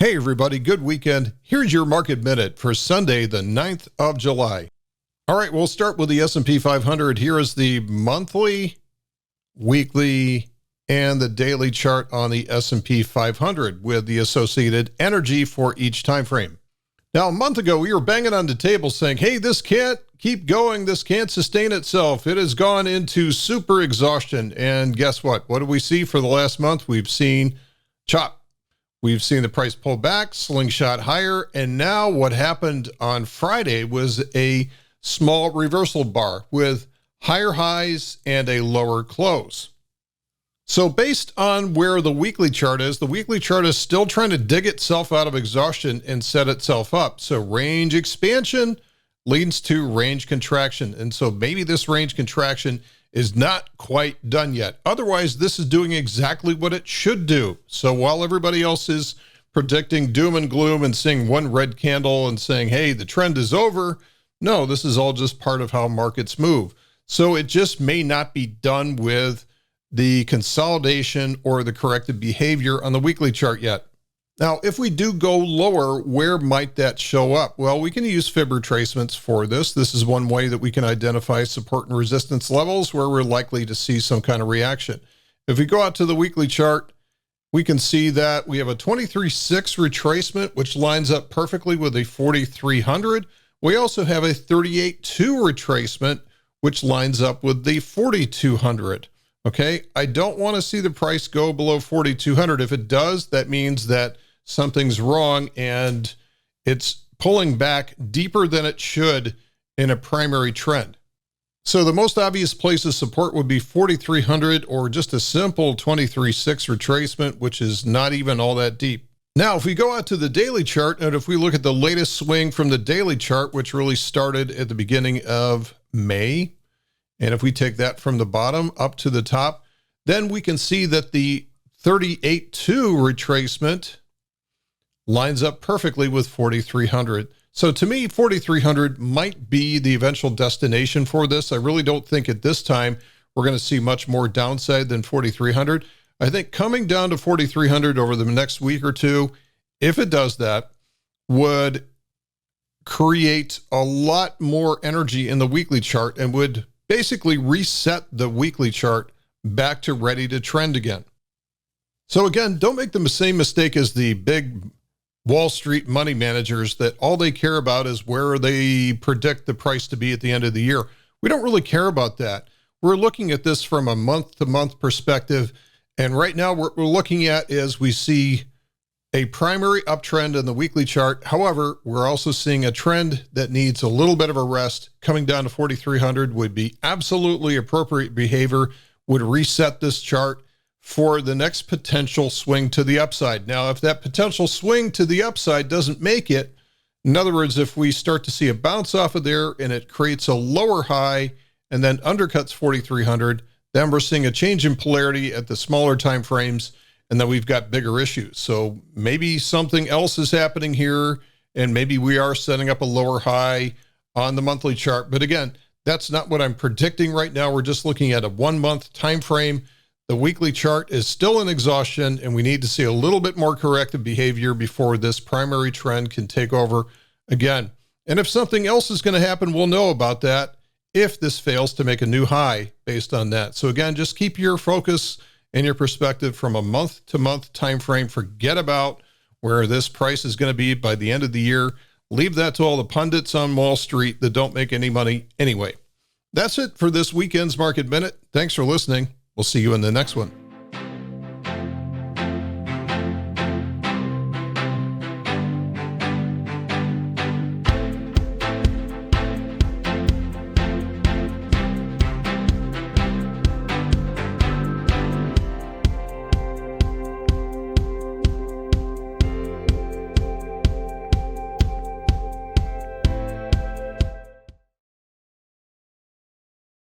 Hey everybody, good weekend. Here's your market minute for Sunday, the 9th of July. All right, we'll start with the S&P 500. Here is the monthly, weekly, and the daily chart on the S&P 500 with the associated energy for each time frame. Now, a month ago, we were banging on the table saying, hey, this can't keep going. This can't sustain itself. It has gone into super exhaustion. And guess what? What do we see for the last month? We've seen chop. We've seen the price pull back, slingshot higher, and now what happened on Friday was a small reversal bar with higher highs and a lower close. So based on where the weekly chart is, the weekly chart is still trying to dig itself out of exhaustion and set itself up. So range expansion leads to range contraction. And so maybe this range contraction is not quite done yet. Otherwise, this is doing exactly what it should do. So while everybody else is predicting doom and gloom and seeing one red candle and saying, hey, the trend is over, no, this is all just part of how markets move. So it just may not be done with the consolidation or the corrective behavior on the weekly chart yet. Now, if we do go lower, where might that show up? Well, we can use fib retracements for this. This is one way that we can identify support and resistance levels where we're likely to see some kind of reaction. If we go out to the weekly chart, we can see that we have a 23.6 retracement, which lines up perfectly with a 4,300. We also have a 38.2 retracement, which lines up with the 4,200. Okay, I don't want to see the price go below 4,200. If it does, that means that something's wrong and it's pulling back deeper than it should in a primary trend. So the most obvious place of support would be 4,300 or just a simple 23.6 retracement, which is not even all that deep. Now, if we go out to the daily chart, and if we look at the latest swing from the daily chart, which really started at the beginning of May, and if we take that from the bottom up to the top, then we can see that the 38.2 retracement lines up perfectly with 4,300. So to me, 4,300 might be the eventual destination for this. I really don't think at this time we're going to see much more downside than 4,300. I think coming down to 4,300 over the next week or two, if it does that, would create a lot more energy in the weekly chart and would basically reset the weekly chart back to ready to trend again. So again, don't make the same mistake as the big Wall Street money managers that all they care about is where they predict the price to be at the end of the year. We don't really care about that. We're looking at this from a month-to-month perspective. And right now what we're looking at is we see a primary uptrend in the weekly chart. However, we're also seeing a trend that needs a little bit of a rest. Coming down to 4,300 would be absolutely appropriate behavior, would reset this chart for the next potential swing to the upside. Now, if that potential swing to the upside doesn't make it, in other words, if we start to see a bounce off of there and it creates a lower high and then undercuts 4,300, then we're seeing a change in polarity at the smaller time frames, and then we've got bigger issues. So maybe something else is happening here, and maybe we are setting up a lower high on the monthly chart. But again, that's not what I'm predicting right now. We're just looking at a 1 month time frame. The weekly chart is still in exhaustion, and we need to see a little bit more corrective behavior before this primary trend can take over again. And if something else is going to happen, we'll know about that if this fails to make a new high based on that. So again, just keep your focus and your perspective from a month-to-month time frame. Forget about where this price is going to be by the end of the year. Leave that to all the pundits on Wall Street that don't make any money anyway. That's it for this weekend's Market Minute. Thanks for listening. We'll see you in the next one.